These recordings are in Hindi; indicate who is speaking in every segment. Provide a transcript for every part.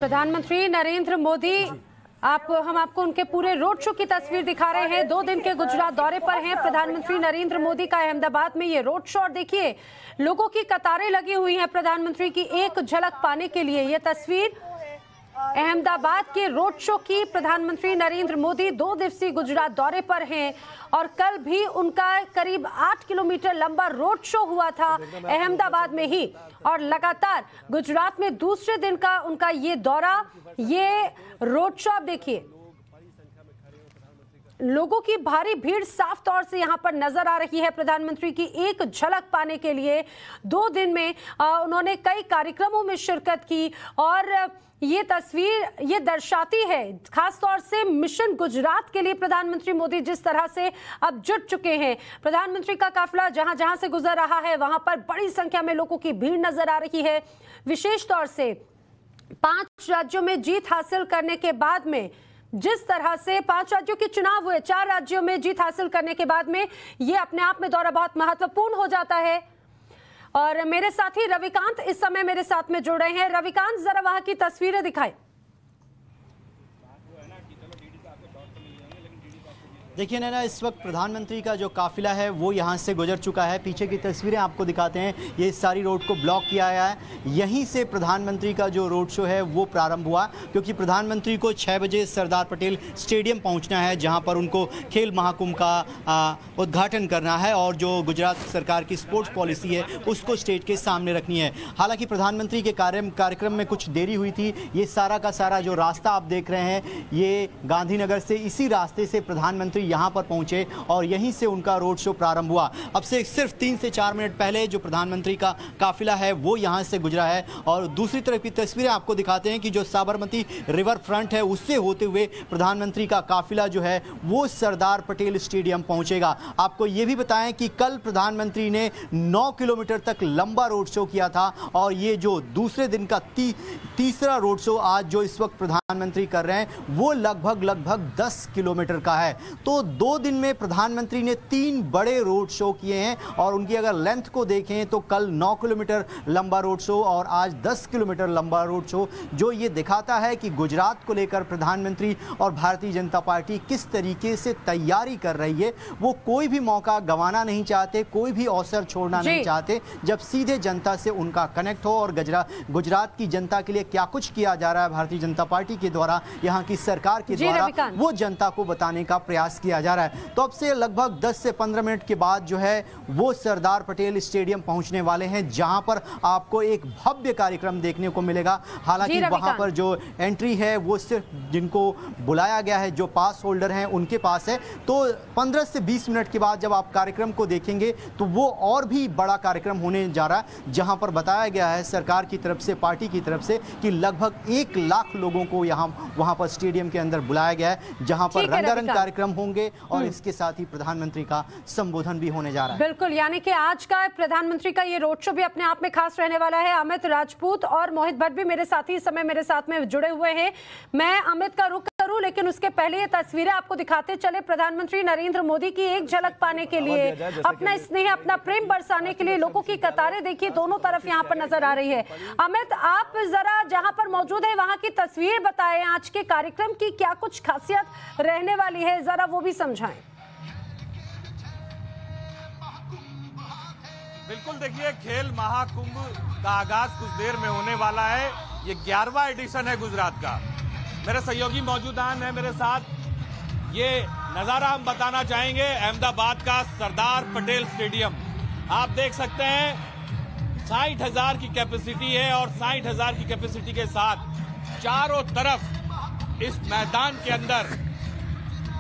Speaker 1: प्रधानमंत्री नरेंद्र मोदी हम आपको उनके पूरे रोड शो की तस्वीर दिखा रहे हैं। 2 दिन के गुजरात दौरे पर हैं प्रधानमंत्री नरेंद्र मोदी का अहमदाबाद में ये रोड शो। और देखिए लोगों की कतारें लगी हुई हैं प्रधानमंत्री की एक झलक पाने के लिए। ये तस्वीर अहमदाबाद के रोड शो की। प्रधानमंत्री नरेंद्र मोदी 2 दिवसीय गुजरात दौरे पर हैं और कल भी उनका करीब 8 किलोमीटर लंबा रोड शो हुआ था अहमदाबाद में ही। और लगातार गुजरात में दूसरे दिन का उनका ये दौरा, ये रोड शो। आप देखिए लोगों की भारी भीड़ साफ तौर से यहां पर नजर आ रही है। प्रधानमंत्री की एक झलक पाने के लिए 2 दिन में उन्होंने कई कार्यक्रमों में शिरकत की। और ये तस्वीर ये दर्शाती है खास तौर से मिशन गुजरात के लिए प्रधानमंत्री मोदी जिस तरह से अब जुट चुके हैं। प्रधानमंत्री का काफिला जहां जहां से गुजर रहा है वहां पर बड़ी संख्या में लोगों की भीड़ नजर आ रही है। विशेष तौर से 5 राज्यों में जीत हासिल करने के बाद में जिस तरह से 5 राज्यों के चुनाव हुए, 4 राज्यों में जीत हासिल करने के बाद में ये अपने आप में दौरा बहुत महत्वपूर्ण हो जाता है। और मेरे साथी रविकांत इस समय मेरे साथ में जुड़ रहे हैं। रविकांत, जरा वहां की तस्वीरें दिखाएं।
Speaker 2: देखिए नैना, इस वक्त प्रधानमंत्री का जो काफिला है वो यहाँ से गुजर चुका है। पीछे की तस्वीरें आपको दिखाते हैं। ये सारी रोड को ब्लॉक किया गया है। यहीं से प्रधानमंत्री का जो रोड शो है वो प्रारंभ हुआ, क्योंकि प्रधानमंत्री को 6 बजे सरदार पटेल स्टेडियम पहुँचना है, जहाँ पर उनको खेल महाकुंभ का उद्घाटन करना है और जो गुजरात सरकार की स्पोर्ट्स पॉलिसी है उसको स्टेज के सामने रखनी है। हालांकि प्रधानमंत्री के कार्यक्रम में कुछ देरी हुई थी। ये सारा का सारा जो रास्ता आप देख रहे हैं ये गांधीनगर से इसी रास्ते से प्रधानमंत्री यहां पर पहुंचे और यहीं से उनका रोड शो प्रारंभ हुआ। अब से सिर्फ 3 से 4 मिनट पहले जो प्रधानमंत्री का काफिला है वो यहां से गुजरा है। और दूसरी तरफ की तस्वीरें आपको दिखाते हैं कि जो साबरमती रिवर फ्रंट है उससे होते हुए प्रधानमंत्री का काफिला जो है वो सरदार पटेल स्टेडियम पहुंचेगा। आपको ये भी बताएं कि कल प्रधानमंत्री ने 9 किलोमीटर तक लंबा रोड शो किया था और ये जो दूसरे दिन का तीसरा रोड शो आज जो इस वक्त प्रधानमंत्री कर रहे हैं वो लगभग 10 किलोमीटर का है। तो 2 दिन में प्रधानमंत्री ने 3 बड़े रोड शो किए हैं और उनकी अगर लेंथ को देखें तो कल 9 किलोमीटर लंबा रोड शो और आज 10 किलोमीटर लंबा रोड शो, जो ये दिखाता है कि गुजरात को लेकर प्रधानमंत्री और भारतीय जनता पार्टी किस तरीके से तैयारी कर रही है। वो कोई भी मौका गंवाना नहीं चाहते, कोई भी अवसर छोड़ना नहीं चाहते। जब सीधे जनता से उनका कनेक्ट हो और गुजरात की जनता के लिए क्या कुछ किया जा रहा है भारतीय जनता पार्टी के द्वारा, यहाँ की सरकार के द्वारा, वो जनता को बताने का प्रयास किया जा रहा है। तो अब से लगभग 10 से 15 मिनट के बाद जो है वो सरदार पटेल स्टेडियम पहुंचने वाले हैं, जहां पर आपको एक भव्य कार्यक्रम देखने को मिलेगा। हालांकि वहां पर जो एंट्री है वो सिर्फ जिनको बुलाया गया है, जो पास होल्डर हैं उनके पास है। तो 15 से 20 मिनट के बाद जब आप कार्यक्रम को देखेंगे तो वो और भी बड़ा कार्यक्रम होने जा रहा है, जहां पर बताया गया है सरकार की तरफ से, पार्टी की तरफ से कि लगभग 1 लाख लोगों को वहां पर स्टेडियम के अंदर बुलाया गया है, जहां पर रंगारंग कार्यक्रम होंगे और इसके साथ ही प्रधानमंत्री का संबोधन भी होने जा रहा है।
Speaker 1: बिल्कुल, यानी कि आज का प्रधानमंत्री का ये रोड शो भी अपने आप में खास रहने वाला है। अमित राजपूत और मोहित भट्ट भी मेरे साथी इस समय मेरे साथ में जुड़े हुए हैं। मैं अमित का रुख करूं, लेकिन उसके पहले ये तस्वीरें आपको दिखाते चले। प्रधानमंत्री नरेंद्र मोदी की एक झलक पाने के लिए, अपना स्नेह, अपना प्रेम बरसाने के लिए लोगों की कतारें देखिए दोनों तरफ यहाँ पर नजर आ रही है। अमित, आप जरा जहाँ पर मौजूद है वहाँ की तस्वीर बताएं, आज के कार्यक्रम की क्या कुछ खासियत रहने वाली है, जरा वो भी समझाएं।
Speaker 3: बिल्कुल, देखिए खेल महाकुंभ का आगाज कुछ देर में होने वाला है। ये 11वां एडिशन है गुजरात का। मेरे सहयोगी मौजूद हैं मेरे साथ। ये नजारा हम बताना चाहेंगे अहमदाबाद का सरदार पटेल स्टेडियम। आप देख सकते हैं 60,000 की कैपेसिटी है और 60,000 की कैपेसिटी के साथ चारों तरफ इस मैदान के अंदर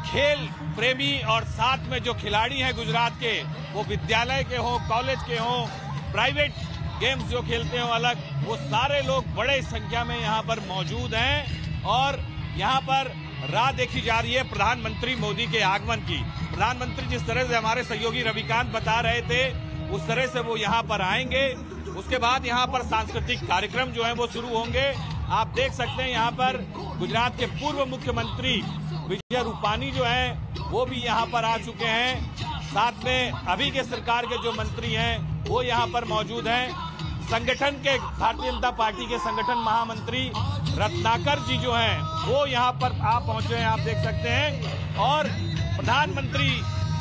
Speaker 3: खेल प्रेमी और साथ में जो खिलाड़ी हैं गुजरात के, वो विद्यालय के हों, कॉलेज के हों, प्राइवेट गेम्स जो खेलते हो अलग, वो सारे लोग बड़े संख्या में यहाँ पर मौजूद हैं। और यहाँ पर राह देखी जा रही है प्रधानमंत्री मोदी के आगमन की। प्रधानमंत्री जिस तरह से हमारे सहयोगी रविकांत बता रहे थे उस तरह से वो यहाँ पर आएंगे। उसके बाद यहाँ पर सांस्कृतिक कार्यक्रम जो है वो शुरू होंगे। आप देख सकते हैं यहाँ पर गुजरात के पूर्व मुख्यमंत्री विजय रूपानी जो है वो भी यहाँ पर आ चुके हैं। साथ में अभी के सरकार के जो मंत्री हैं वो यहाँ पर मौजूद हैं। संगठन के भारतीय जनता पार्टी के संगठन महामंत्री रत्नाकर जी जो हैं वो यहाँ पर आप पहुंचे हैं, आप देख सकते हैं। और प्रधानमंत्री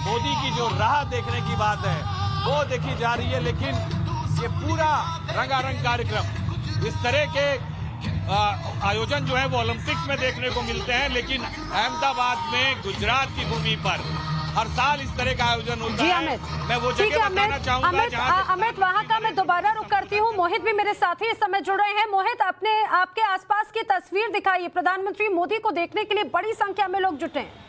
Speaker 3: मोदी की जो राह देखने की बात है वो देखी जा रही है। लेकिन ये पूरा रंगारंग कार्यक्रम, इस तरह के आयोजन जो है वो ओलंपिक्स में देखने को मिलते हैं, लेकिन अहमदाबाद में गुजरात की भूमि पर हर साल इस तरह का आयोजन होता है। मैं वो जगह बताना चाहूंगा जहां
Speaker 1: अमित वहां का मैं दोबारा रुक करती हूँ। मोहित भी मेरे साथी इस समय जुड़ रहे हैं। मोहित, अपने आपके आसपास की तस्वीर दिखाइए। प्रधानमंत्री मोदी को देखने के लिए बड़ी संख्या में लोग जुटे हैं।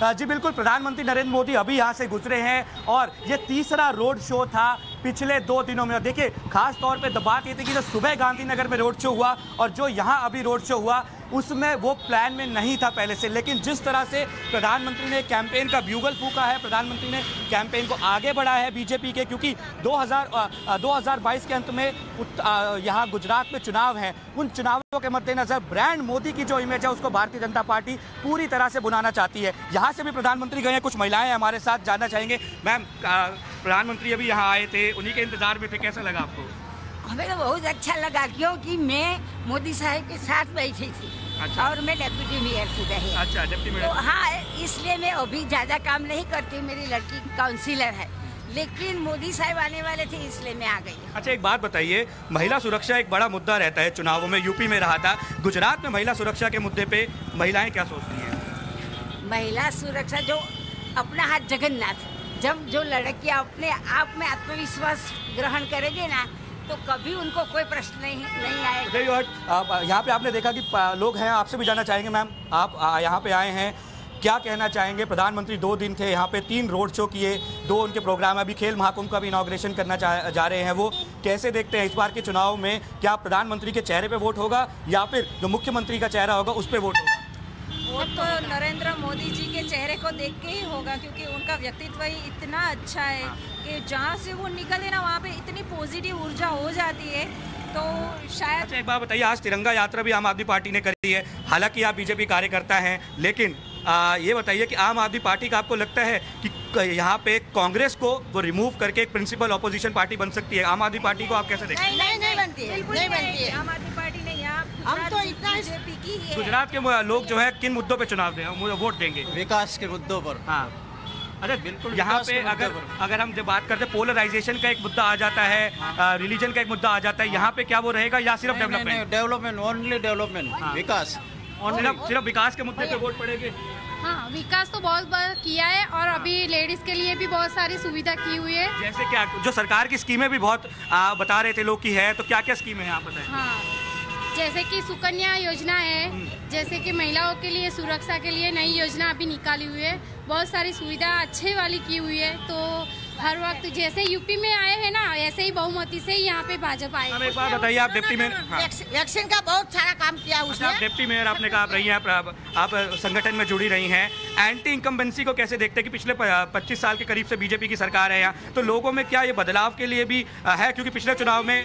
Speaker 4: हाँ जी बिल्कुल, प्रधानमंत्री नरेंद्र मोदी अभी यहाँ से गुजरे हैं और ये तीसरा रोड शो था पिछले 2 दिनों में। देखिए, खास तौर पे बात ये थी कि जो सुबह गांधीनगर में रोड शो हुआ और जो यहाँ अभी रोड शो हुआ उसमें वो प्लान में नहीं था पहले से, लेकिन जिस तरह से प्रधानमंत्री ने कैंपेन का ब्यूगल फूंका है, प्रधानमंत्री ने कैंपेन को आगे बढ़ाया है बीजेपी के, क्योंकि 2022 के अंत में यहाँ गुजरात में चुनाव है। उन चुनावों के मद्देनजर ब्रांड मोदी की जो इमेज है उसको भारतीय जनता पार्टी पूरी तरह से बुनाना चाहती है। यहाँ से भी प्रधानमंत्री गए हैं, कुछ महिलाएं हमारे साथ, जानना चाहेंगे। मैम, प्रधानमंत्री अभी यहाँ आए थे, उन्हीं के इंतजार में थे, कैसा लगा आपको?
Speaker 5: हमें तो बहुत अच्छा लगा, क्योंकि मैं मोदी साहब के साथ बैठी थी। अच्छा। और मैं डिप्टी मेयर से रही।
Speaker 4: अच्छा, डिप्टी मेयर।
Speaker 5: तो हाँ, इसलिए मैं अभी ज़्यादा काम नहीं करती, मेरी लड़की काउंसिलर है, लेकिन मोदी साहब आने वाले थे इसलिए मैं आ गई।
Speaker 4: अच्छा, एक बात बताइए, महिला सुरक्षा एक बड़ा मुद्दा रहता है चुनावों में, यूपी में रहा था, गुजरात में महिला सुरक्षा के मुद्दे पे महिलाएं क्या सोचती हैं?
Speaker 5: महिला सुरक्षा जो अपना हाथ जगन्नाथ, जब जो लड़कियां अपने आप में आत्मविश्वास ग्रहण करेंगे ना तो कभी उनको कोई प्रश्न नहीं आएगा।
Speaker 4: यहाँ पे आपने देखा कि लोग हैं, आपसे भी जानना चाहेंगे। मैम, आप यहाँ पे आए हैं, क्या कहना चाहेंगे? प्रधानमंत्री 2 दिन थे यहाँ पे, 3 रोड शो किए, 2 उनके प्रोग्राम, अभी खेल महाकुंभ का भी इनॉग्रेशन करना जा रहे हैं। वो कैसे देखते हैं इस बार के चुनाव में? क्या प्रधानमंत्री के चेहरे पे वोट होगा या फिर जो मुख्यमंत्री का चेहरा होगा उस पर वोट होगा?
Speaker 6: वोट तो नरेंद्र मोदी जी के चेहरे को देख के ही होगा, क्योंकि उनका व्यक्तित्व ही इतना अच्छा है कि जहाँ से वो निकले ना वहाँ पे इतनी पॉजिटिव ऊर्जा हो जाती है। तो शायद। अच्छा,
Speaker 4: एक बात बताइए, आज तिरंगा यात्रा भी आम आदमी पार्टी ने करी है, हालांकि आप बीजेपी कार्यकर्ता हैं, लेकिन ये बताइए कि आम आदमी पार्टी का आपको लगता है कि यहाँ पे कांग्रेस को वो रिमूव करके एक प्रिंसिपल ऑपोजिशन पार्टी बन सकती है? आम आदमी पार्टी को आप कैसे देखते हैं?
Speaker 5: नहीं बनती है, नहीं बनती है।
Speaker 6: आम आदमी पार्टी नहीं,
Speaker 5: हम तो इतना
Speaker 6: बीजेपी की है।
Speaker 4: गुजरात के लोग जो है किन मुद्दों पे चुनाव दें, वोट देंगे?
Speaker 2: विकास के मुद्दों पर।
Speaker 4: हाँ, अच्छा बिल्कुल। यहाँ पे अगर हम जब बात करते हैं, पोलराइजेशन का एक मुद्दा आ जाता है, रिलीजन का एक मुद्दा आ जाता है, यहाँ पे क्या वो रहेगा या सिर्फ डेवलपमेंट?
Speaker 2: डेवलपमेंट, ओनली डेवलपमेंट, विकास।
Speaker 4: सिर्फ विकास के मुद्दे पे वोट पड़ेंगे?
Speaker 7: हाँ, विकास तो बहुत बार किया है और अभी लेडीज के लिए भी बहुत सारी सुविधा की हुई है।
Speaker 4: जैसे क्या, जो सरकार की स्कीमें भी बहुत बता रहे थे लोग की है, तो क्या क्या स्कीमें हैं आप बताएं?
Speaker 7: हाँ, जैसे कि सुकन्या योजना है, जैसे कि महिलाओं के लिए सुरक्षा के लिए नई योजना अभी निकाली हुई है, बहुत सारी सुविधा अच्छे वाली की हुई है। तो हर वक्त जैसे यूपी में आए हैं ना, ऐसे ही बहुमती से ही यहाँ पे भाजपा आए।
Speaker 4: एक बात बताइए, आप डिप्टी मेयर,
Speaker 5: वैक्सीन का बहुत सारा काम किया उसने।
Speaker 4: आप डिप्टी मेयर, आपने कहा आप रही हैं, आप संगठन में जुड़ी रही हैं, एंटी इनकम्बेंसी को कैसे देखते हैं कि पिछले 25 साल के करीब से बीजेपी की सरकार है यहाँ, तो लोगों में क्या ये बदलाव के लिए भी है? क्योंकि पिछले चुनाव में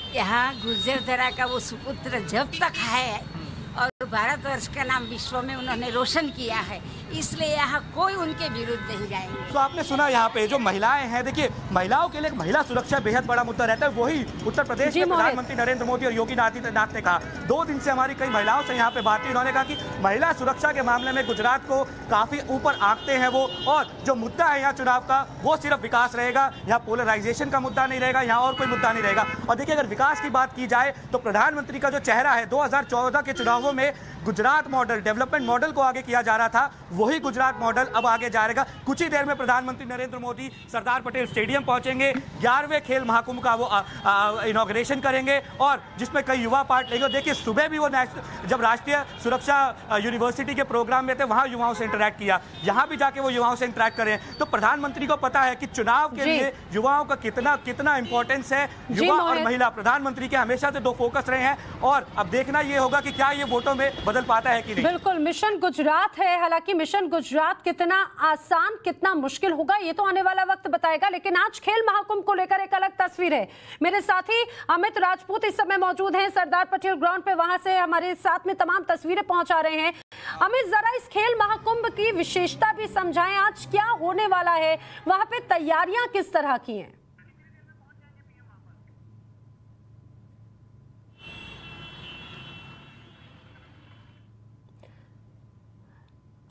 Speaker 5: यहाँ गुर्जर धरा का वो सुपुत्र जब तक है और भारतवर्ष का नाम विश्व में उन्होंने रोशन किया है, इसलिए यहाँ कोई उनके विरुद्ध नहीं जाएंगे।
Speaker 4: तो आपने सुना यहाँ पे जो महिलाएं हैं, देखिए महिलाओं के लिए महिला सुरक्षा बेहद बड़ा मुद्दा रहता है। वही उत्तर प्रदेश में प्रधानमंत्री नरेंद्र मोदी और योगी आदित्यनाथ ने कहा, 2 दिन से हमारी कई महिलाओं से यहाँ पे बात हुई, उन्होंने कहा कि महिला सुरक्षा के मामले में गुजरात को काफी ऊपर आंकते हैं वो, और जो मुद्दा है यहाँ चुनाव का वो सिर्फ विकास रहेगा, यहाँ पोलराइजेशन का मुद्दा नहीं रहेगा, यहाँ और कोई मुद्दा नहीं रहेगा। और देखिए, अगर विकास की बात की जाए तो प्रधानमंत्री का जो चेहरा है, 2014 के चुनावों में गुजरात मॉडल, डेवलपमेंट मॉडल को आगे किया जा रहा था, वही गुजरात मॉडल अब आगे जाएगा। कुछ ही देर में प्रधानमंत्री नरेंद्र मोदी सरदार पटेल स्टेडियम पहुंचेंगे, 11वें खेल महाकुंभ का वो इनॉग्रेशन करेंगे और जिसमें कई युवा पार्ट लेंगे। देखिए, सुबह भी वो जब राष्ट्रीय सुरक्षा यूनिवर्सिटी के प्रोग्राम में थे, वहां युवाओं से इंटरैक्ट किया, यहाँ भी जाके वो युवाओं से इंटरैक्ट करें। तो प्रधानमंत्री को पता है कि चुनाव के लिए युवाओं का कितना इंपॉर्टेंस है। युवा और महिला प्रधानमंत्री के हमेशा से 2 फोकस रहे हैं, और अब देखना ये होगा कि क्या ये वोटों में बदल पाता है कि नहीं।
Speaker 1: बिल्कुल, मिशन गुजरात है, हालांकि मिशन गुजरात कितना आसान कितना मुश्किल होगा ये तो आने वाला वक्त बताएगा, लेकिन आज खेल महाकुंभ को लेकर एक अलग तस्वीर है। मेरे साथी अमित राजपूत इस समय मौजूद हैं सरदार पटेल ग्राउंड पे, वहां से हमारे साथ में तमाम तस्वीरें पहुंचा रहे हैं। अमित, जरा इस खेल महाकुंभ की विशेषता भी समझाएं, आज क्या होने वाला है, वहां पे तैयारियां किस तरह की हैं?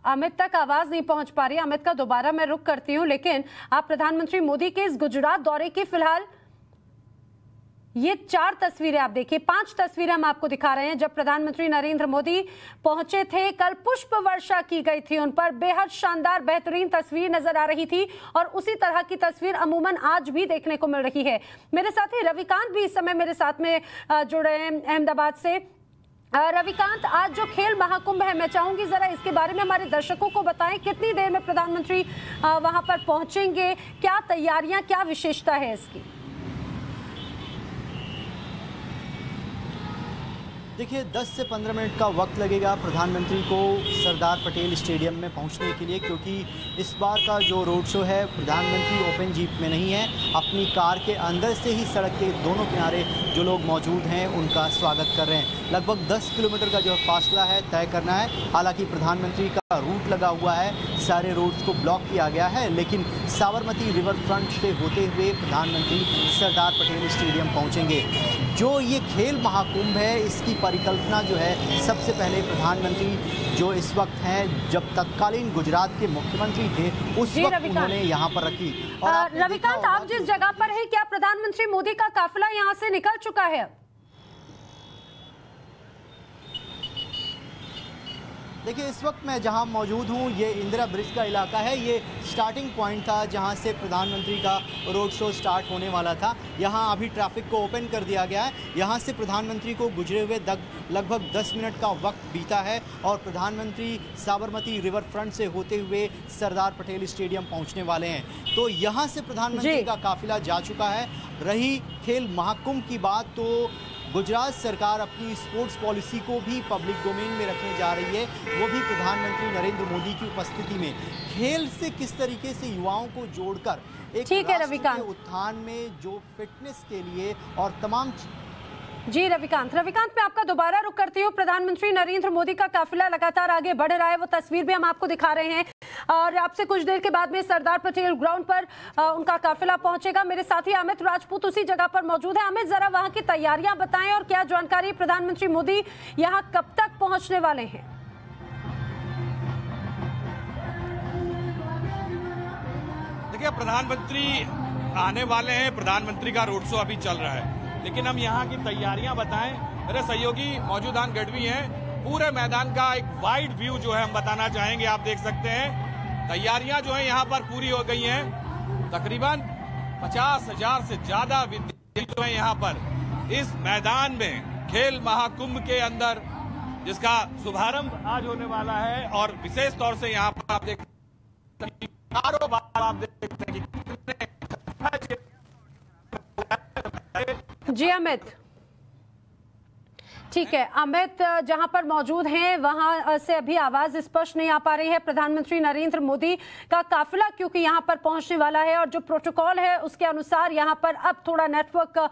Speaker 1: अमित तक आवाज नहीं पहुंच पा रही। अमित का दोबारा मैं रुख करती हूं, लेकिन आप प्रधानमंत्री मोदी के इस गुजरात दौरे की फिलहाल ये 4 तस्वीरें आप देखिए, 5 तस्वीरें हम आपको दिखा रहे हैं। जब प्रधानमंत्री नरेंद्र मोदी पहुंचे थे, कल पुष्प वर्षा की गई थी उन पर, बेहद शानदार बेहतरीन तस्वीर नजर आ रही थी और उसी तरह की तस्वीर अमूमन आज भी देखने को मिल रही है। मेरे साथी रविकांत भी इस समय मेरे साथ में जुड़े हैं अहमदाबाद से। रविकांत, आज जो खेल महाकुंभ है, मैं चाहूंगी जरा इसके बारे में हमारे दर्शकों को बताएं, कितनी देर में प्रधानमंत्री वहां पर पहुंचेंगे, क्या तैयारियां, क्या विशेषता है इसकी?
Speaker 2: देखिए 10 से 15 मिनट का वक्त लगेगा प्रधानमंत्री को सरदार पटेल स्टेडियम में पहुंचने के लिए, क्योंकि इस बार का जो रोड शो है प्रधानमंत्री ओपन जीप में नहीं है, अपनी कार के अंदर से ही सड़क के दोनों किनारे जो लोग मौजूद हैं उनका स्वागत कर रहे हैं। लगभग 10 किलोमीटर का जो फासला है तय करना है। हालांकि प्रधानमंत्री का रूट लगा हुआ है, सारे रोड्स को ब्लॉक किया गया है, लेकिन साबरमती रिवर फ्रंट से होते हुए प्रधानमंत्री सरदार पटेल स्टेडियम पहुंचेंगे। जो ये खेल महाकुंभ है इसकी परिकल्पना जो है सबसे पहले प्रधानमंत्री जो इस वक्त हैं, जब तत्कालीन गुजरात के मुख्यमंत्री थे उस वक्त उन्होंने यहाँ पर रखी। और
Speaker 1: रविकांत, आप जिस जगह पर है, क्या प्रधानमंत्री मोदी का काफिला यहाँ से निकल चुका है?
Speaker 2: देखिए इस वक्त मैं जहां मौजूद हूं ये इंदिरा ब्रिज का इलाका है। ये स्टार्टिंग पॉइंट था जहां से प्रधानमंत्री का रोड शो स्टार्ट होने वाला था। यहां अभी ट्रैफिक को ओपन कर दिया गया है। यहां से प्रधानमंत्री को गुजरे हुए लगभग 10 मिनट का वक्त बीता है और प्रधानमंत्री साबरमती रिवर फ्रंट से होते हुए सरदार पटेल स्टेडियम पहुंचने वाले हैं। तो यहां से प्रधानमंत्री का काफिला जा चुका है। रही खेल महाकुंभ की बात, तो गुजरात सरकार अपनी स्पोर्ट्स पॉलिसी को भी पब्लिक डोमेन में रखने जा रही है, वो भी प्रधानमंत्री नरेंद्र मोदी की उपस्थिति में। खेल से किस तरीके से युवाओं को जोड़कर एक राष्ट्र के उत्थान में जो फिटनेस के लिए और तमाम
Speaker 1: जी रविकांत, मैं आपका दोबारा रुक करती हूँ। प्रधानमंत्री नरेंद्र मोदी का काफिला लगातार आगे बढ़ रहा है, वो तस्वीर भी हम आपको दिखा रहे हैं और आपसे कुछ देर के बाद में सरदार पटेल ग्राउंड पर उनका काफिला पहुंचेगा। मेरे साथी अमित राजपूत उसी जगह पर मौजूद है। अमित, जरा वहां की तैयारियां बताएं और क्या जानकारी प्रधानमंत्री मोदी यहाँ कब तक पहुंचने वाले हैं?
Speaker 3: देखिए प्रधानमंत्री आने वाले हैं, प्रधानमंत्री का रोड शो अभी चल रहा है, लेकिन हम यहाँ की तैयारियां बताएं। मेरे सहयोगी मौजूदान गढ़वी हैं। पूरे मैदान का एक वाइड व्यू जो है हम बताना चाहेंगे। आप देख सकते हैं तैयारियां जो है यहाँ पर पूरी हो गई हैं। तकरीबन 50,000 से ज्यादा विद्यार्थी जो है यहाँ पर इस मैदान में खेल महाकुंभ के अंदर, जिसका शुभारंभ आज होने वाला है। और विशेष तौर से यहाँ पर आप देख सकते हैं
Speaker 1: जी अमित, ठीक है। अमित जहां पर मौजूद हैं वहां से अभी आवाज स्पष्ट नहीं आ पा रही है। प्रधानमंत्री नरेंद्र मोदी का काफिला क्योंकि यहां पर पहुंचने वाला है और जो प्रोटोकॉल है उसके अनुसार यहां पर अब थोड़ा नेटवर्क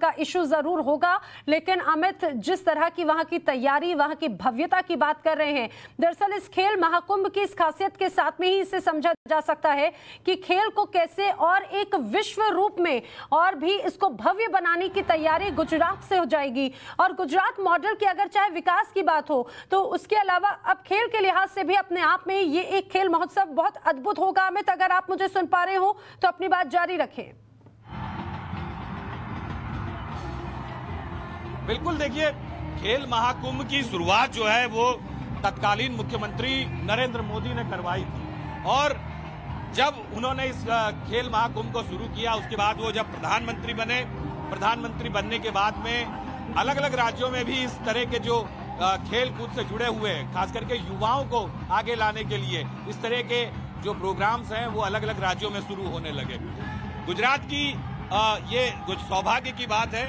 Speaker 1: का इशू जरूर होगा, लेकिन अमित जिस तरह की वहां की तैयारी, वहां की भव्यता की बात कर रहे हैं, दरअसल इस खेल महाकुंभ की इस खासियत के साथ में ही इसे समझा जा सकता है कि खेल को कैसे और एक विश्व रूप में और भी इसको भव्य बनाने की तैयारी गुजरात से हो जाएगी। और गुजरात मॉडल की अगर चाहे विकास की बात हो तो उसके अलावा अब खेल के लिहाज से भी अपने आप में ये एक खेल महोत्सव बहुत अद्भुत होगा। अमित, अगर आप मुझे सुन पा रहे हो तो अपनी बात जारी रखें।
Speaker 3: बिल्कुल, देखिए खेल महाकुंभ की शुरुआत जो है वो तत्कालीन मुख्यमंत्री नरेंद्र मोदी ने करवाई थी और जब उन्होंने इस खेल महाकुंभ को शुरू किया उसके बाद वो जब प्रधानमंत्री बने, प्रधानमंत्री बनने के बाद में अलग अलग राज्यों में भी इस तरह के जो खेल कूद से जुड़े हुए हैं, खास करके युवाओं को आगे लाने के लिए इस तरह के जो प्रोग्राम्स हैं वो अलग अलग राज्यों में शुरू होने लगे। गुजरात की ये सौभाग्य की बात है,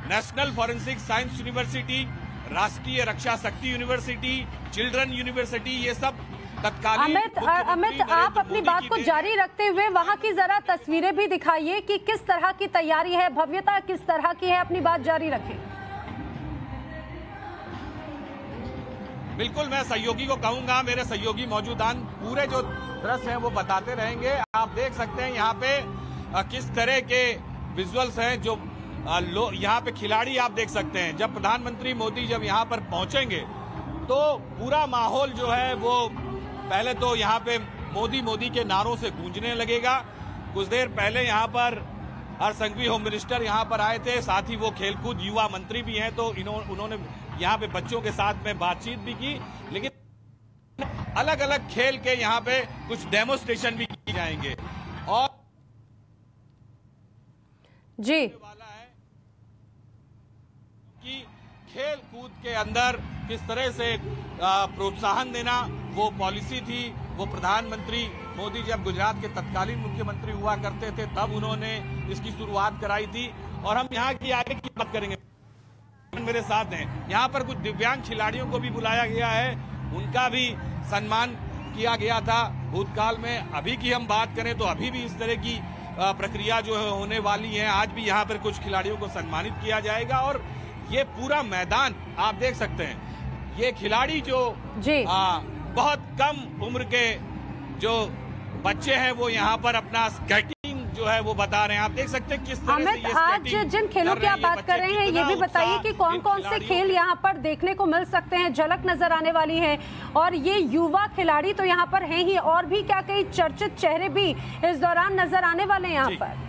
Speaker 3: नेशनल फॉरेंसिक साइंस यूनिवर्सिटी, राष्ट्रीय रक्षा शक्ति यूनिवर्सिटी, चिल्ड्रन यूनिवर्सिटी, ये सब
Speaker 1: अमित, आप अपनी बात को जारी रखते हुए वहां की जरा तस्वीरें भी दिखाइए कि किस तरह की तैयारी है, भव्यता किस तरह की है। अपनी बात जारी रखें।
Speaker 3: बिल्कुल, मैं सहयोगी को कहूंगा, मेरे सहयोगी मौजूदान पूरे जो दृश्य हैं वो बताते रहेंगे। आप देख सकते हैं यहाँ पे किस तरह के विजुअल्स हैं, जो यहाँ पे खिलाड़ी आप देख सकते हैं। जब प्रधानमंत्री मोदी जब यहाँ पर पहुंचेंगे तो पूरा माहौल जो है वो पहले तो यहाँ पे मोदी मोदी के नारों से गूंजने लगेगा। कुछ देर पहले यहाँ पर हरसंघवी होम मिनिस्टर यहाँ पर आए थे, साथ ही वो खेलकूद युवा मंत्री भी हैं, तो उन्होंने यहाँ पे बच्चों के साथ में बातचीत भी की। लेकिन अलग अलग खेल के यहाँ पे कुछ डेमोस्ट्रेशन भी किए जाएंगे और
Speaker 1: जी
Speaker 3: वाला है कि खेल कूद के अंदर किस तरह से प्रोत्साहन देना, वो पॉलिसी थी। वो प्रधानमंत्री मोदी जब गुजरात के तत्कालीन मुख्यमंत्री हुआ करते थे तब उन्होंने इसकी शुरुआत कराई थी। और हम यहाँ की आगे की बात करेंगे। मेरे साथ हैं यहाँ पर कुछ दिव्यांग खिलाड़ियों को भी बुलाया गया है, उनका भी सम्मान किया गया था भूतकाल में। अभी की हम बात करें तो अभी भी इस तरह की प्रक्रिया जो है होने वाली है। आज भी यहाँ पर कुछ खिलाड़ियों को सम्मानित किया जाएगा और ये पूरा मैदान आप देख सकते हैं। ये खिलाड़ी जो बहुत कम उम्र के जो बच्चे हैं वो यहाँ पर अपना स्केटिंग जो है वो बता रहे हैं। आप देख सकते हैं किस तरह से ये
Speaker 1: आज जिन खेलों की आप बात कर रहे हैं ये भी बताइए कि कौन कौन से खेल यहाँ पर देखने को मिल सकते हैं, झलक नजर आने वाली है। और ये युवा खिलाड़ी तो यहाँ पर हैं ही, और भी क्या कई चर्चित चेहरे भी इस दौरान नजर आने वाले हैं यहाँ पर।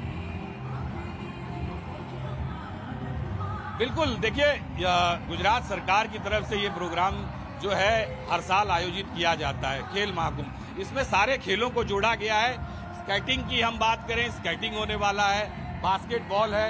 Speaker 3: बिल्कुल, देखिए गुजरात सरकार की तरफ से ये प्रोग्राम जो है हर साल आयोजित किया जाता है, खेल महाकुंभ। इसमें सारे खेलों को जोड़ा गया है। स्केटिंग की हम बात करें, स्केटिंग होने वाला है, बास्केटबॉल है,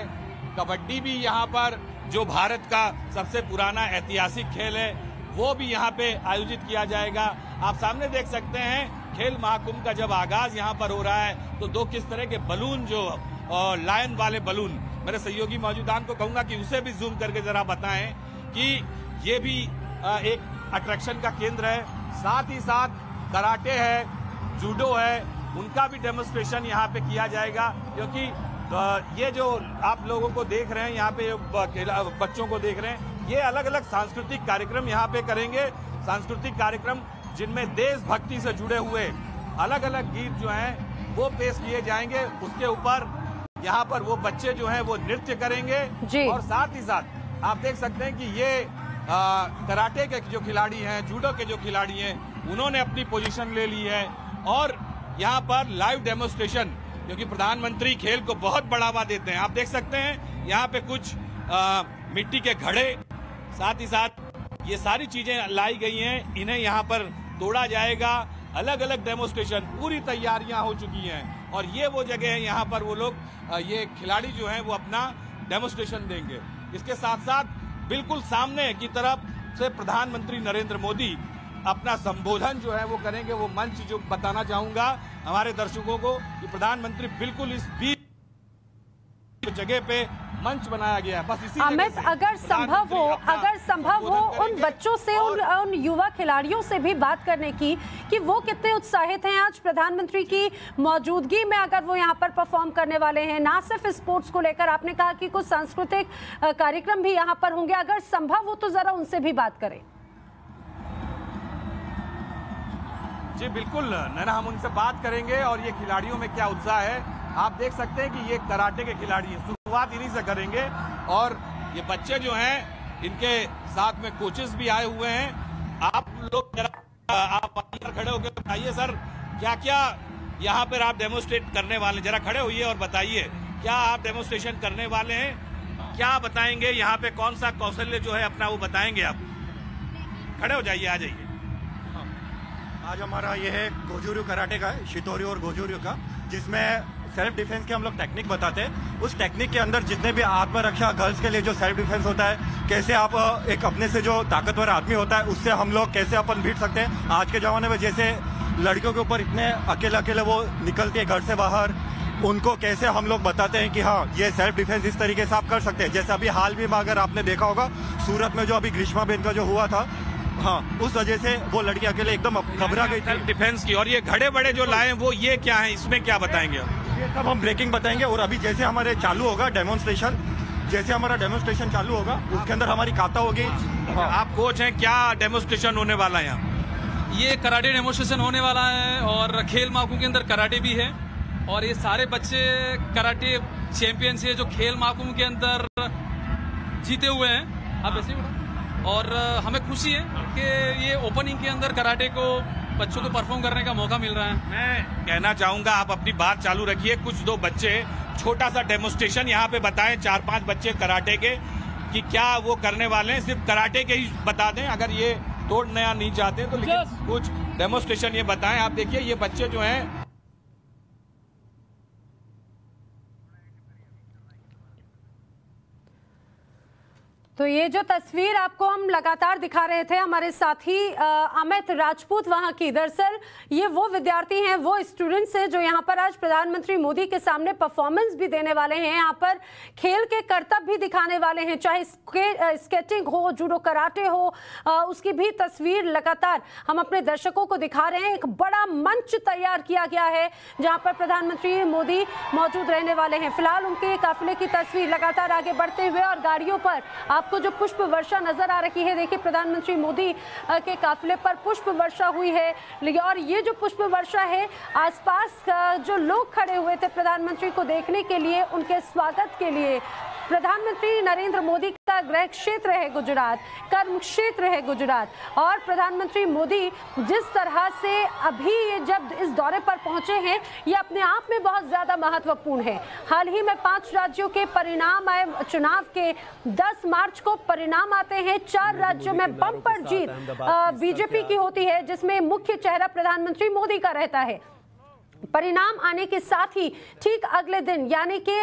Speaker 3: कबड्डी भी यहाँ पर जो भारत का सबसे पुराना ऐतिहासिक खेल है वो भी यहाँ पे आयोजित किया जाएगा। आप सामने देख सकते हैं खेल महाकुंभ का जब आगाज यहाँ पर हो रहा है तो दो किस तरह के बलून जो लायन वाले बलून, मेरे सहयोगी मौजूदान को कहूंगा कि उसे भी जूम करके जरा बताएं कि ये भी एक अट्रैक्शन का केंद्र है। साथ ही साथ कराटे है, जूडो है, उनका भी डेमोन्स्ट्रेशन यहाँ पे किया जाएगा। क्योंकि ये जो आप लोगों को देख रहे हैं यहाँ पे बच्चों को देख रहे हैं, ये अलग अलग सांस्कृतिक कार्यक्रम यहाँ पे करेंगे। सांस्कृतिक कार्यक्रम जिनमें देशभक्ति से जुड़े हुए अलग अलग गीत जो हैं वो पेश किए जाएंगे। उसके ऊपर यहाँ पर वो बच्चे जो हैं वो नृत्य करेंगे। और साथ ही साथ आप देख सकते हैं कि ये कराटे के जो खिलाड़ी हैं, जूडो के जो खिलाड़ी हैं, उन्होंने अपनी पोजीशन ले ली है। और यहाँ पर लाइव डेमोन्स्ट्रेशन, क्योंकि प्रधानमंत्री खेल को बहुत बढ़ावा देते हैं। आप देख सकते हैं यहाँ पे कुछ मिट्टी के घड़े, साथ ही साथ ये सारी चीजें लाई गई हैं, इन्हें यहाँ पर तोड़ा जाएगा। अलग अलग डेमोन्स्ट्रेशन, पूरी तैयारियां हो चुकी हैं और ये वो जगह है यहाँ पर वो लोग ये खिलाड़ी जो हैं वो अपना डेमोन्स्ट्रेशन देंगे। इसके साथ साथ बिल्कुल सामने की तरफ से प्रधानमंत्री नरेंद्र मोदी अपना संबोधन जो है वो करेंगे। वो मंच जो बताना चाहूंगा हमारे दर्शकों को कि प्रधानमंत्री बिल्कुल इस बीच जगह पे मंच बनाया गया है, बस इसी
Speaker 1: अमित, अगर संभव हो उन बच्चों से, उन युवा खिलाड़ियों से भी बात करने की कि वो कितने उत्साहित हैं आज प्रधानमंत्री की मौजूदगी में, अगर वो यहाँ पर परफॉर्म करने वाले हैं। ना सिर्फ स्पोर्ट्स को लेकर, आपने कहा कि कुछ सांस्कृतिक कार्यक्रम भी यहाँ पर होंगे, अगर संभव हो तो जरा उनसे भी बात करें।
Speaker 3: जी बिल्कुल नैना, हम उनसे बात करेंगे और ये खिलाड़ियों में क्या उत्साह है। आप देख सकते हैं कि ये कराटे के खिलाड़ी हैं, शुरुआत इन्हीं से करेंगे। और ये बच्चे जो हैं इनके साथ में कोचेस भी आए हुए हैं। आप लोग जरा आप खड़े होकर बताइए सर, क्या क्या यहाँ पर आप डेमोन्स्ट्रेट करने वाले, जरा खड़े होइए और बताइए क्या आप डेमोन्स्ट्रेशन करने वाले हैं, क्या बताएंगे यहाँ पे, कौन सा कौशल्य जो है अपना वो बताएंगे। आप खड़े हो जाइए, आ जाइए।
Speaker 8: आज हमारा ये है गोजूर्यू कराटे का, शितोरी और गोजूर्यू का, जिसमें सेल्फ डिफेंस के हम लोग टेक्निक बताते हैं। उस टेक्निक के अंदर जितने भी आत्मरक्षा गर्ल्स के लिए जो सेल्फ डिफेंस होता है, कैसे आप एक अपने से जो ताकतवर आदमी होता है उससे हम लोग कैसे अपन भिड़ सकते हैं। आज के ज़माने में जैसे लड़कियों के ऊपर इतने अकेले अकेले वो निकलती है घर से बाहर, उनको कैसे हम लोग बताते हैं कि हाँ ये सेल्फ डिफेंस इस तरीके से आप कर सकते हैं। जैसे अभी हाल भी में अगर आपने देखा होगा सूरत में जो अभी ग्रीष्मा बेन का जो हुआ था, हाँ उस वजह से वो लड़की अकेले एकदम घबरा गई थी
Speaker 3: डिफेंस की। और ये घड़े बड़े जो लाए वो ये क्या है, इसमें क्या बताएंगे?
Speaker 8: ये सब हम ब्रेकिंग बताएंगे। और अभी जैसे हमारे चालू होगा डेमोन्स्ट्रेशन, जैसे हमारा डेमोन्स्ट्रेशन चालू होगा उसके अंदर हमारी काता होगी।
Speaker 3: हाँ। आप कोच हैं, क्या डेमोन्स्ट्रेशन होने वाला है यहाँ?
Speaker 9: ये कराटे डेमोन्स्ट्रेशन होने वाला है और खेल महाकुंभ के अंदर कराटे भी है। और ये सारे बच्चे कराटे चैंपियंस है जो खेल महाकुंभ के अंदर जीते हुए हैं। आप ऐसे ही और हमें खुशी है कि ये ओपनिंग के अंदर कराटे को बच्चों को परफॉर्म करने का मौका मिल रहा है।
Speaker 3: मैं कहना चाहूंगा आप अपनी बात चालू रखिए। कुछ दो बच्चे छोटा सा डेमोस्ट्रेशन यहाँ पे बताएं, 4-5 बच्चे कराटे के, कि क्या वो करने वाले हैं। सिर्फ कराटे के ही बता दें, अगर ये तोड़ना नहीं चाहते तो, लेकिन कुछ डेमोस्ट्रेशन ये बताएं। आप देखिए ये बच्चे जो हैं,
Speaker 1: तो ये जो तस्वीर आपको हम लगातार दिखा रहे थे, हमारे साथी अमित राजपूत वहां की, दरअसल ये वो विद्यार्थी हैं, वो स्टूडेंट्स हैं जो यहाँ पर आज प्रधानमंत्री मोदी के सामने परफॉर्मेंस भी देने वाले हैं, यहाँ पर खेल के करतब भी दिखाने वाले हैं, चाहे स्केटिंग हो, जूडो कराटे हो, उसकी भी तस्वीर लगातार हम अपने दर्शकों को दिखा रहे हैं। एक बड़ा मंच तैयार किया गया है जहाँ पर प्रधानमंत्री मोदी मौजूद रहने वाले हैं। फिलहाल उनके काफिले की तस्वीर लगातार आगे बढ़ते हुए और गाड़ियों पर आपको जो पुष्प वर्षा नजर आ रही है, देखिए प्रधानमंत्री मोदी के काफिले पर पुष्प वर्षा हुई है। और ये जो पुष्प वर्षा है, आसपास जो लोग खड़े हुए थे प्रधानमंत्री को देखने के लिए, उनके स्वागत के लिए। प्रधानमंत्री नरेंद्र मोदी का गृह क्षेत्र है गुजरात, कर्म क्षेत्र है गुजरात, और प्रधानमंत्री मोदी जिस तरह से अभी ये जब इस दौरे पर पहुंचे हैं, ये अपने आप में बहुत ज्यादा महत्वपूर्ण है। हाल ही में 5 राज्यों के परिणाम आए, चुनाव के 10 मार्च को परिणाम आते हैं। 4 राज्यों में बम्पर जीत बीजेपी की होती है, जिसमें मुख्य चेहरा प्रधानमंत्री मोदी का रहता है। परिणाम आने के साथ ही ठीक अगले दिन यानी कि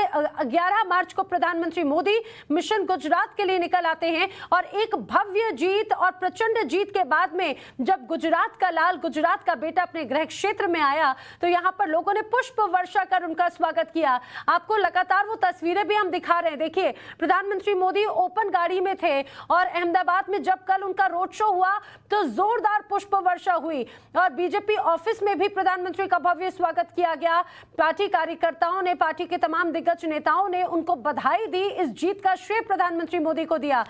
Speaker 1: 11 मार्च को प्रधानमंत्री मोदी मिशन गुजरात के लिए निकल आते हैं, और एक भव्य जीत और प्रचंड जीत के बाद में जब गुजरात का लाल, गुजरात का बेटा अपने गृह क्षेत्र में आया, तो यहां पर लोगों ने पुष्प वर्षा कर उनका स्वागत किया। आपको लगातार वो तस्वीरें भी हम दिखा रहे हैं। देखिए प्रधानमंत्री मोदी ओपन गाड़ी में थे, और अहमदाबाद में जब कल उनका रोड शो हुआ तो जोरदार पुष्प वर्षा हुई, और बीजेपी ऑफिस में भी प्रधानमंत्री का भव्य स्वागत किया गया। पार्टी कार्यकर्ताओं ने, पार्टी के तमाम दिग्गज नेताओं ने उनको बधाई दी, इस जीत का श्रेय प्रधानमंत्री मोदी को दिया।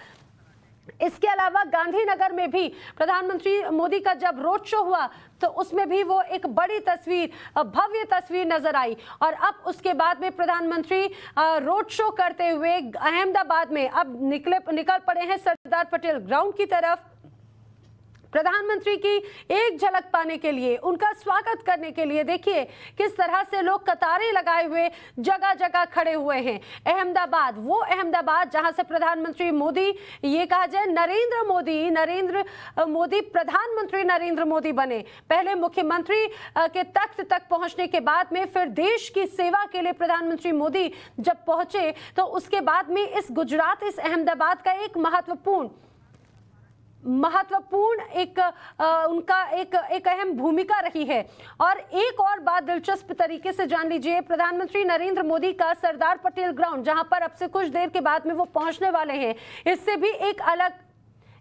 Speaker 1: इसके अलावा गांधीनगर में भी प्रधानमंत्री मोदी का जब रोड शो हुआ तो उसमें भी वो एक बड़ी तस्वीर, भव्य तस्वीर नजर आई। और अब उसके बाद में प्रधानमंत्री रोड शो करते हुए अहमदाबाद में अब निकल पड़े हैं सरदार पटेल ग्राउंड की तरफ। प्रधानमंत्री की एक झलक पाने के लिए, उनका स्वागत करने के लिए देखिए किस तरह से लोग कतारें लगाए हुए जगह जगह खड़े हुए हैं। अहमदाबाद, वो अहमदाबाद जहां से प्रधानमंत्री मोदी, ये कहा जाए नरेंद्र मोदी प्रधानमंत्री नरेंद्र मोदी बने। पहले मुख्यमंत्री के तख्त तक पहुंचने के बाद में फिर देश की सेवा के लिए प्रधानमंत्री मोदी जब पहुंचे, तो उसके बाद में इस गुजरात, इस अहमदाबाद का एक महत्वपूर्ण उनका एक अहम भूमिका रही है। और एक और बात दिलचस्प तरीके से जान लीजिए, प्रधानमंत्री नरेंद्र मोदी का सरदार पटेल ग्राउंड, जहां पर अब से कुछ देर के बाद में वो पहुंचने वाले हैं, इससे भी एक अलग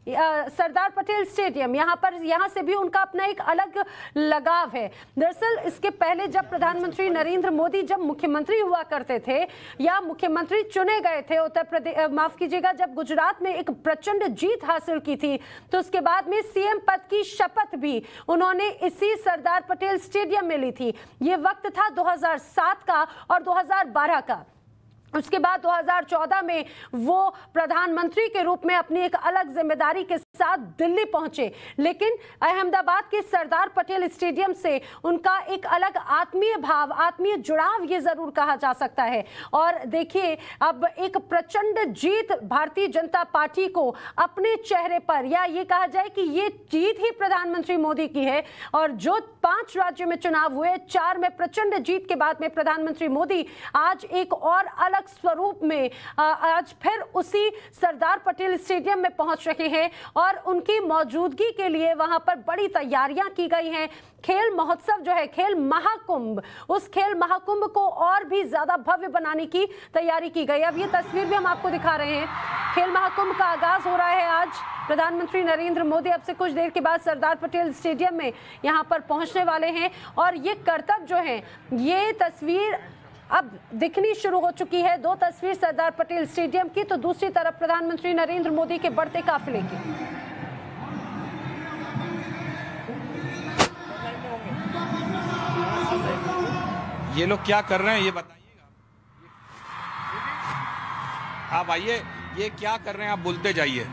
Speaker 1: सरदार पटेल स्टेडियम, यहाँ से भी उनका अपना एक अलग लगाव है। दरअसल इसके पहले जब प्रधानमंत्री नरेंद्र मोदी जब मुख्यमंत्री हुआ करते थे या मुख्यमंत्री चुने गए थे उत्तर प्रदेश, माफ कीजिएगा, जब गुजरात में एक प्रचंड जीत हासिल की थी, तो उसके बाद में सीएम पद की शपथ भी उन्होंने इसी सरदार पटेल स्टेडियम में ली थी। ये वक्त था 2007 का और 2012 का। उसके बाद 2014 में वो प्रधानमंत्री के रूप में अपनी एक अलग जिम्मेदारी के साथ दिल्ली पहुंचे, लेकिन अहमदाबाद के सरदार पटेल स्टेडियम से उनका एक अलग आत्मीय भाव, आत्मीय जुड़ाव ये जरूर कहा जा सकता है। और देखिए अब एक प्रचंड जीत भारतीय जनता पार्टी को अपने चेहरे पर, या ये कहा जाए कि ये जीत ही प्रधानमंत्री मोदी की है। और जो 5 राज्यों में चुनाव हुए, 4 में प्रचंड जीत के बाद में प्रधानमंत्री मोदी आज एक और अलग स्वरूप में आज फिर उसी सरदार पटेल स्टेडियम में पहुंच रहे हैं, और उनकी मौजूदगी के लिए वहां पर बड़ी तैयारियां की गई हैं। खेल महोत्सव जो है, खेल महाकुंभ, उस खेल महाकुंभ को और भी ज्यादा भव्य बनाने की तैयारी की गई। अब ये तस्वीर भी हम आपको दिखा रहे हैं। खेल महाकुंभ का आगाज हो रहा है आज। प्रधानमंत्री नरेंद्र मोदी अब से कुछ देर के बाद सरदार पटेल स्टेडियम में यहां पर पहुंचने वाले हैं, और ये करतब जो है, ये तस्वीर अब दिखनी शुरू हो चुकी है। 2 तस्वीर सरदार पटेल स्टेडियम की, तो दूसरी तरफ प्रधानमंत्री नरेंद्र मोदी के बढ़ते काफिले की।
Speaker 3: ये लोग क्या कर रहे हैं ये बताइएगा। आप आइए, ये क्या कर रहे हैं आप बोलते जाइए।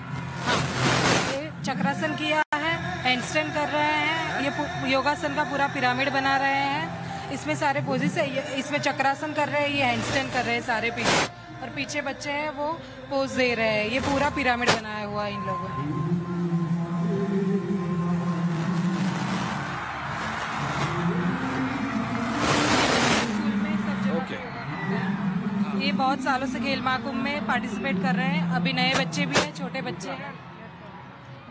Speaker 10: चक्रासन किया है, हैंडस्टैंड कर रहे हैं, ये योगासन का पूरा पिरामिड बना रहे हैं। इसमें सारे पोजिस है, इसमें चक्रासन कर रहे हैं, ये हैंडस्टैंड कर रहे हैं सारे पीछे, और पीछे बच्चे हैं वो पोज दे रहे हैं। ये पूरा पिरामिड बनाया हुआ है इन लोगों ने। ये बहुत सालों से खेल महाकुंभ में पार्टिसिपेट कर रहे हैं। अभी नए बच्चे भी हैं, छोटे बच्चे हैं,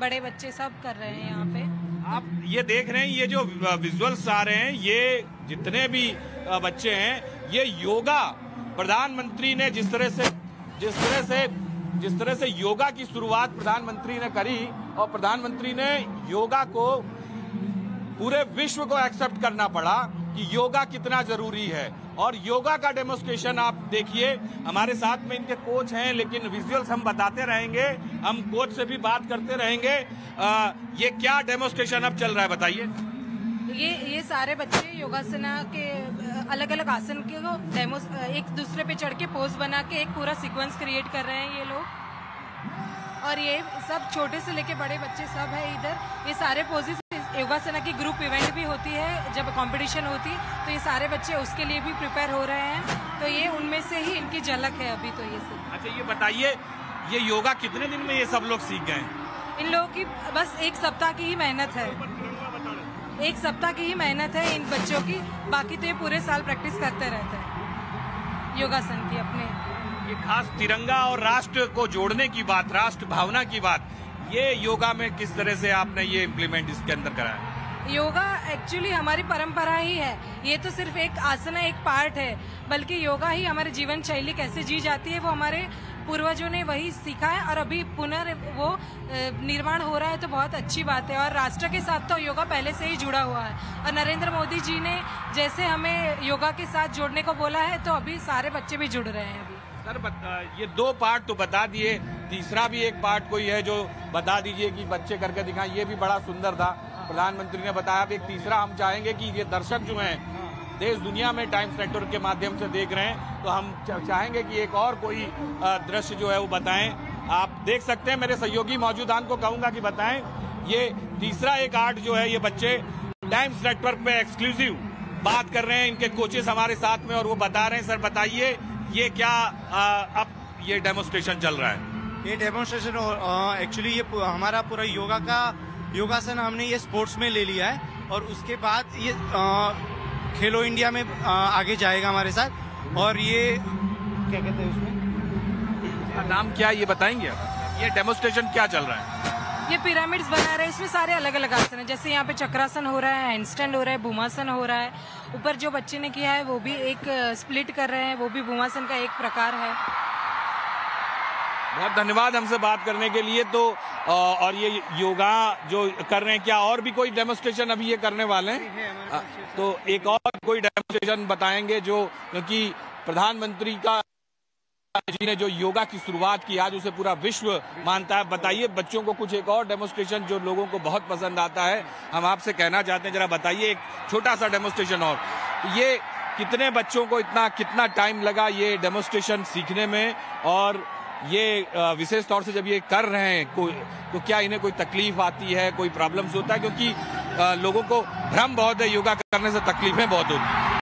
Speaker 10: बड़े बच्चे सब कर रहे हैं यहाँ पे।
Speaker 3: आप ये देख रहे हैं, ये जो विजुअल्स आ रहे हैं, ये जितने भी बच्चे हैं, ये योगा प्रधानमंत्री ने जिस तरह से योगा की शुरुआत प्रधानमंत्री ने करी, और प्रधानमंत्री ने योगा को पूरे विश्व को एक्सेप्ट करना पड़ा कि योगा कितना जरूरी है। और योगा का डेमोन्स्ट्रेशन आप देखिए, हमारे साथ में इनके कोच हैं, लेकिन विजुअल्स हम बताते रहेंगे, हम कोच से भी बात करते रहेंगे। ये क्या डेमोन्स्ट्रेशन अब चल रहा है, बताइए।
Speaker 10: ये सारे बच्चे योगासना के अलग अलग आसन के डेमो एक दूसरे पे चढ़ के पोज बना के एक पूरा सीक्वेंस क्रिएट कर रहे हैं ये लोग। और ये सब छोटे से लेके बड़े बच्चे सब है इधर। ये सारे पोजेस योगासना की ग्रुप इवेंट भी होती है, जब कंपटीशन होती तो ये सारे बच्चे उसके लिए भी प्रिपेयर हो रहे हैं। तो ये उनमें से ही इनकी झलक है अभी तो ये सब।
Speaker 3: अच्छा, ये बताइए, ये योगा कितने दिन में ये सब लोग सीख गए?
Speaker 10: इन लोगों की बस एक सप्ताह की ही मेहनत है, एक सप्ताह की ही मेहनत है इन बच्चों की। बाकी तो ये पूरे साल प्रैक्टिस करते रहते हैं योगासन की अपने।
Speaker 3: ये खास तिरंगा और राष्ट्र को जोड़ने की बात, राष्ट्र भावना की बात, ये योगा में किस तरह से आपने ये इम्प्लीमेंट इसके अंदर कराया?
Speaker 10: योगा एक्चुअली हमारी परंपरा ही है, ये तो सिर्फ एक आसन है, एक पार्ट है, बल्कि योगा ही हमारी जीवन शैली कैसे जी जाती है वो हमारे पूर्वजों ने वही सीखा है, और अभी पुनः वो निर्माण हो रहा है, तो बहुत अच्छी बात है। और राष्ट्र के साथ तो योगा पहले से ही जुड़ा हुआ है, और नरेंद्र मोदी जी ने जैसे हमें योगा के साथ जोड़ने को बोला है, तो अभी सारे बच्चे भी जुड़ रहे हैं। अभी
Speaker 3: सर ये 2 पार्ट तो बता दिए, तीसरा भी एक पार्ट कोई है जो बता दीजिए कि बच्चे करके दिखाएं। ये भी बड़ा सुंदर था, प्रधानमंत्री ने बताया। अब एक तीसरा हम चाहेंगे कि ये दर्शक जो हैं देश दुनिया में टाइम्स नेटवर्क के माध्यम से देख रहे हैं, तो हम चाहेंगे कि एक और कोई दृश्य जो है वो बताएं। आप देख सकते हैं, मेरे सहयोगी मौजूदान को कहूंगा कि बताएं। ये तीसरा एक आर्ट जो है, ये बच्चे टाइम्स नेटवर्क पे एक्सक्लूसिव बात कर रहे हैं, इनके कोचेस हमारे साथ में, और वो बता रहे हैं। सर बताइए, ये क्या अब ये डेमोन्स्ट्रेशन चल रहा है?
Speaker 11: ये डेमोन्स्ट्रेशन एक्चुअली ये हमारा पूरा योगासन हमने ये स्पोर्ट्स में ले लिया है, और उसके बाद ये खेलो इंडिया में आगे जाएगा हमारे साथ। और ये क्या कहते हैं, उसमें
Speaker 3: नाम क्या है ये बताएंगे आप? ये डेमोन्स्ट्रेशन क्या चल रहा है?
Speaker 10: ये पिरामिड्स बना रहे हैं, इसमें सारे अलग अलग आसन है। जैसे यहाँ पे चक्रासन हो रहा है, हैंडस्टैंड हो रहा है, भूमासन हो रहा है। ऊपर जो बच्चे ने किया है वो भी एक स्प्लिट कर रहे हैं, वो भी भूमासन का एक प्रकार है।
Speaker 3: बहुत धन्यवाद हमसे बात करने के लिए। तो और ये योगा जो कर रहे हैं, क्या और भी कोई डेमोन्स्ट्रेशन अभी ये करने वाले हैं? तो एक और कोई डेमोन्स्ट्रेशन बताएंगे, जो क्योंकि प्रधानमंत्री का जी ने जो योगा की शुरुआत की, आज उसे पूरा विश्व मानता है। बताइए बच्चों को कुछ एक और डेमोन्स्ट्रेशन जो लोगों को बहुत पसंद आता है, हम आपसे कहना चाहते हैं, जरा बताइए एक छोटा सा डेमोन्स्ट्रेशन। और ये कितने बच्चों को कितना टाइम लगा ये डेमोन्स्ट्रेशन सीखने में, और ये विशेष तौर से जब ये कर रहे हैं तो क्या इन्हें कोई तकलीफ आती है, कोई प्रॉब्लम्स होता है? क्योंकि लोगों को भ्रम बहुत है, योगा करने से तकलीफें बहुत होती हैं।